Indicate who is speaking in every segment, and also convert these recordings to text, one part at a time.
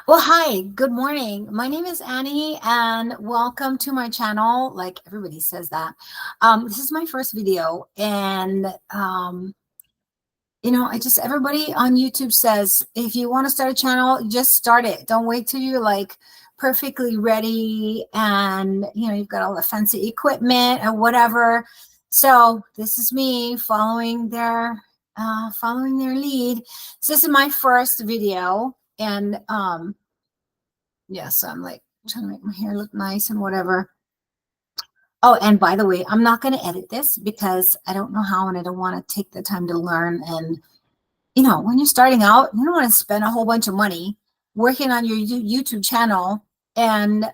Speaker 1: Well, hi, good morning. My name is Annie and welcome to my channel. Like everybody says that. This is my first video and everybody on YouTube says if you want to start a channel, just start it. Don't wait till you're like perfectly ready and you've got all the fancy equipment or whatever. So this is me following their lead. So this is my first video and yeah, so I'm like trying to make my hair look nice and whatever. Oh, and by the way, I'm not going to edit this because I don't know how and I don't want to take the time to learn. And, when you're starting out, you don't want to spend a whole bunch of money working on your YouTube channel and,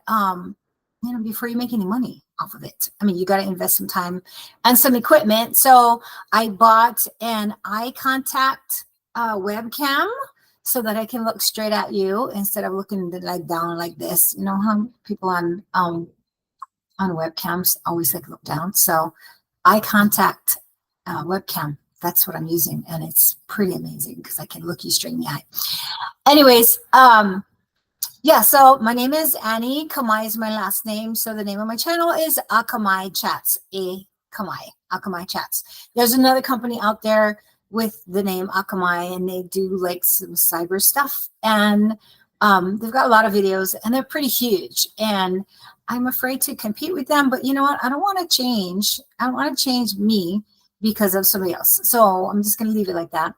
Speaker 1: before you make any money off of it. I mean, you got to invest some time and some equipment. So I bought an eye contact webcam so that I can look straight at you instead of looking like down like this. You know how people on webcams always like look down. So eye contact webcam. That's what I'm using, and it's pretty amazing because I can look you straight in the eye. Anyways, yeah. So my name is Annie. Kamai is my last name. So the name of my channel is Akamai Chats. Akamai Chats. There's another company out there with the name Akamai, and they do like some cyber stuff, and they've got a lot of videos, and they're pretty huge. And I'm afraid to compete with them, but you know what? I don't want to change. I don't want to change me because of somebody else. So I'm just going to leave it like that.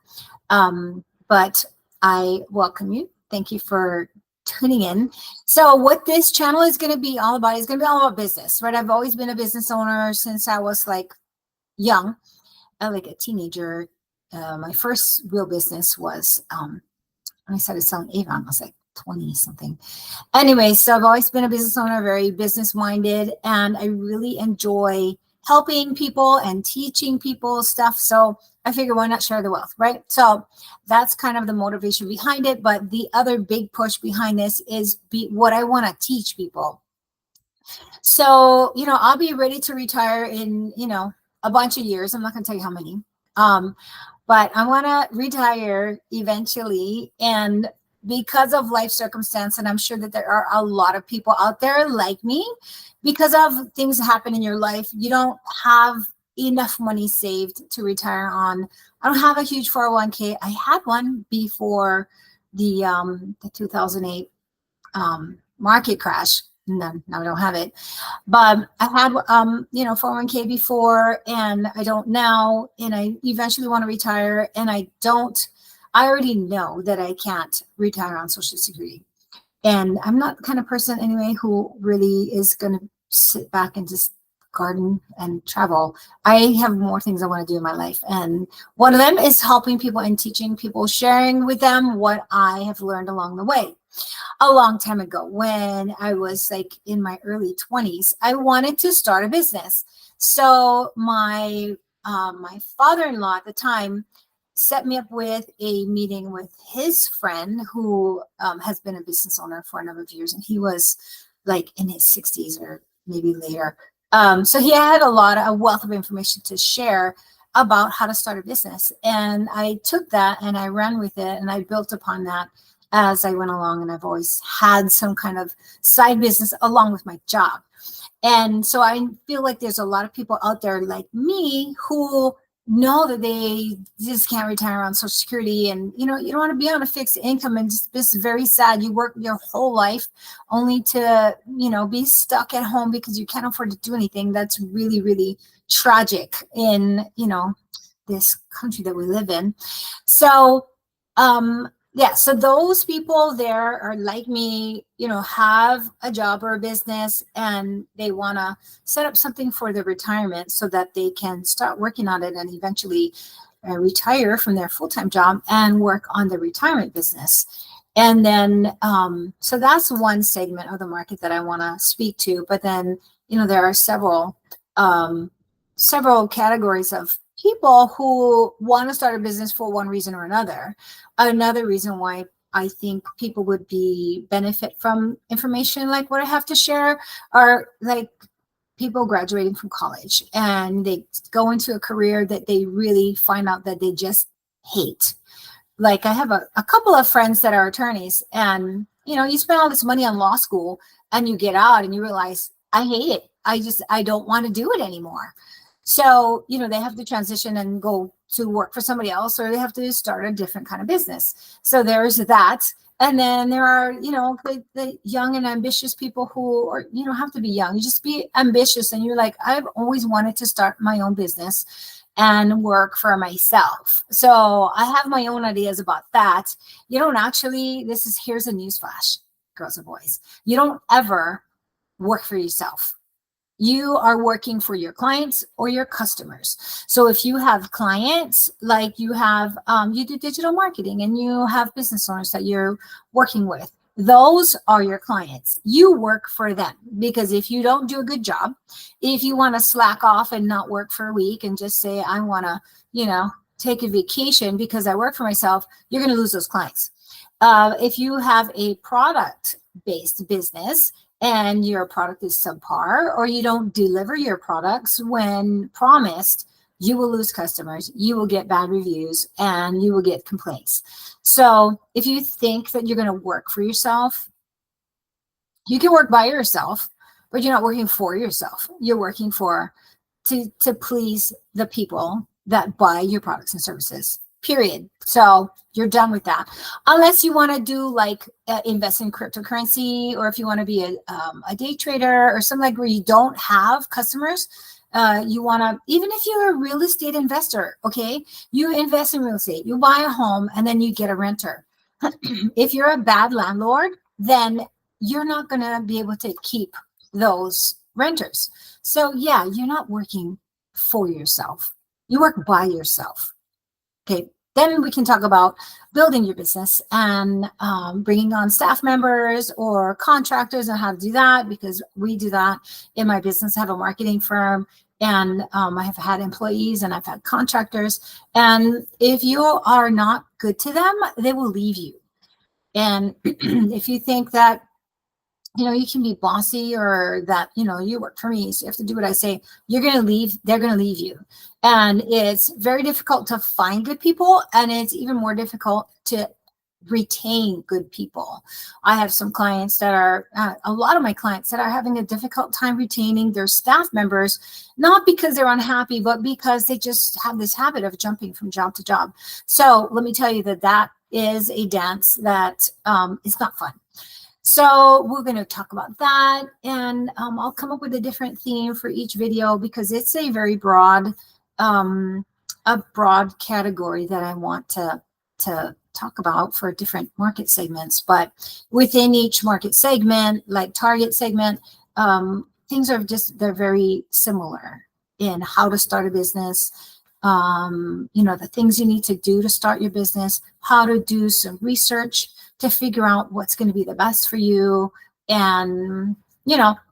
Speaker 1: But I welcome you. Thank you for tuning in. So what this channel is going to be all about is going to be all about business, right? I've always been a business owner since I was like young, like a teenager. My first real business was when I started selling Avon, I was like 20 something. Anyway, so I've always been a business owner, very business minded, and I really enjoy helping people and teaching people stuff. So I figure why not share the wealth, right? So that's kind of the motivation behind it. But the other big push behind this is what I want to teach people. So, I'll be ready to retire in, a bunch of years. I'm not going to tell you how many. But I want to retire eventually. And because of life circumstance, and I'm sure that there are a lot of people out there like me, because of things that happen in your life, you don't have enough money saved to retire on. I don't have a huge 401k. I had one before the 2008 market crash. No, I don't have it. But I had 401k before, and I don't now, and I eventually want to retire, and I already know that I can't retire on Social Security. And I'm not the kind of person anyway who really is going to sit back and just garden and travel. I have more things I want to do in my life. And one of them is helping people and teaching people, sharing with them what I have learned along the way. A long time ago, when I was like in my early 20s, I wanted to start a business. So my father-in-law at the time set me up with a meeting with his friend who has been a business owner for a number of years, and he was like in his 60s or maybe later. So he had a wealth of information to share about how to start a business, and I took that and I ran with it, and I built upon that as I went along. And I've always had some kind of side business along with my job. And so I feel like there's a lot of people out there like me who know that they just can't retire on Social Security, and you don't want to be on a fixed income and just very sad. You work your whole life only to be stuck at home because you can't afford to do anything. That's really, really tragic in this country that we live in. So yeah, so those people there are like me, have a job or a business, and they want to set up something for their retirement so that they can start working on it and eventually retire from their full-time job and work on the retirement business. And then, so that's one segment of the market that I want to speak to. But then, there are several categories of people who want to start a business for one reason or another. Another reason why I think people would benefit from information like what I have to share are like people graduating from college and they go into a career that they really find out that they just hate. Like I have a couple of friends that are attorneys, and you spend all this money on law school and you get out and you realize, I hate it. I don't want to do it anymore. So, they have to transition and go to work for somebody else, or they have to start a different kind of business. So there's that. And then there are, the young and ambitious people who are, you don't have to be young. You just be ambitious. And you're like, I've always wanted to start my own business and work for myself. So I have my own ideas about that. You don't actually, here's a news flash, girls and boys. You don't ever work for yourself. You are working for your clients or your customers. So if you have clients, like you have, you do digital marketing and you have business owners that you're working with, those are your clients. You work for them, because if you don't do a good job, if you want to slack off and not work for a week and just say, I want to, take a vacation because I work for myself, you're going to lose those clients. If you have a product-based business, and your product is subpar, or you don't deliver your products when promised, you will lose customers, you will get bad reviews, and you will get complaints. So if you think that you're going to work for yourself, you can work by yourself, but you're not working for yourself. You're working to please the people that buy your products and services, period. So you're done with that. Unless you want to do like invest in cryptocurrency, or if you want to be a day trader or something like where you don't have customers, you want to, even if you're a real estate investor, okay, you invest in real estate, you buy a home and then you get a renter. If you're a bad landlord, then you're not going to be able to keep those renters. So yeah, you're not working for yourself. You work by yourself. Okay, then we can talk about building your business and bringing on staff members or contractors and how to do that, because we do that in my business. I have a marketing firm, and I have had employees and I've had contractors. And if you are not good to them, they will leave you. And if you think that you can be bossy, or that, you work for me, so you have to do what I say, you're going to leave, they're going to leave you. And it's very difficult to find good people. And it's even more difficult to retain good people. I have some clients that are, a lot of my clients that are having a difficult time retaining their staff members, not because they're unhappy, but because they just have this habit of jumping from job to job. So let me tell you that is a dance that is not fun. So we're going to talk about that, and I'll come up with a different theme for each video, because it's a very broad category that I want to talk about for different market segments. But within each market segment, like target segment, things are they're very similar in how to start a business, the things you need to do to start your business, how to do some research to figure out what's going to be the best for you, and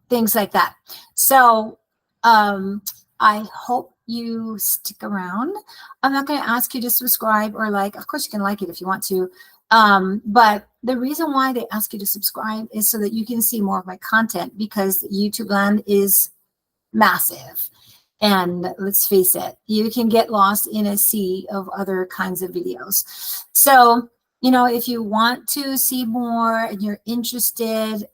Speaker 1: things like that. So I hope you stick around. I'm not going to ask you to subscribe or like. Of course you can like it if you want to, but the reason why they ask you to subscribe is so that you can see more of my content, because YouTube land is massive. And let's face it, you can get lost in a sea of other kinds of videos. So if you want to see more and you're interested,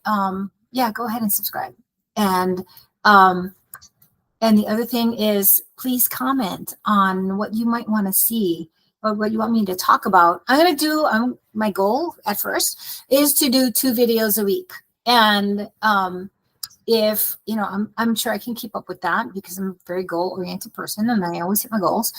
Speaker 1: yeah, go ahead and subscribe. And the other thing is, please comment on what you might want to see or what you want me to talk about. I'm going to do, my goal at first is to do 2 videos a week. And if, I'm sure I can keep up with that, because I'm a very goal-oriented person and I always hit my goals.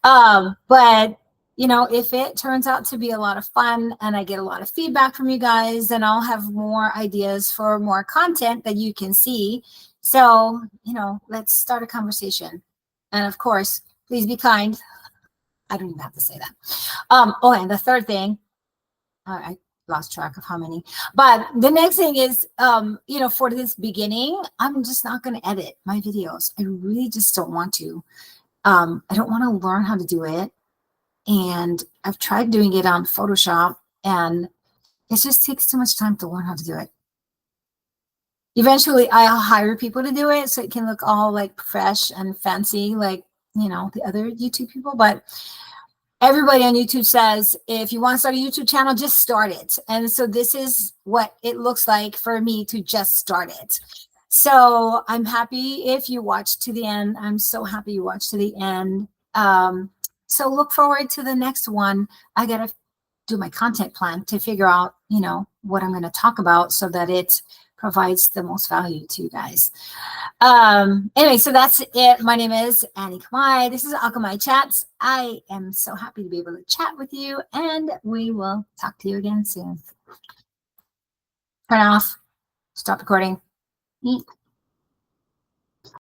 Speaker 1: But if it turns out to be a lot of fun and I get a lot of feedback from you guys, then I'll have more ideas for more content that you can see. So, let's start a conversation. And of course, please be kind. I don't even have to say that. Oh, and the third thing, I lost track of how many, but the next thing is, for this beginning, I'm just not going to edit my videos. I really just don't want to. I don't want to learn how to do it. And I've tried doing it on Photoshop, and it just takes too much time to learn how to do it. Eventually, I'll hire people to do it so it can look all like fresh and fancy, like, the other YouTube people. But everybody on YouTube says, if you want to start a YouTube channel, just start it. And so this is what it looks like for me to just start it. So I'm happy if you watch to the end. I'm so happy you watched to the end. So look forward to the next one. I got to do my content plan to figure out, you know, what I'm going to talk about so that it provides the most value to you guys. Anyway, so that's it. My name is Annie Kamai. This is Akamai Chats. I am so happy to be able to chat with you, and we will talk to you again soon. Turn off. Stop recording. Eat.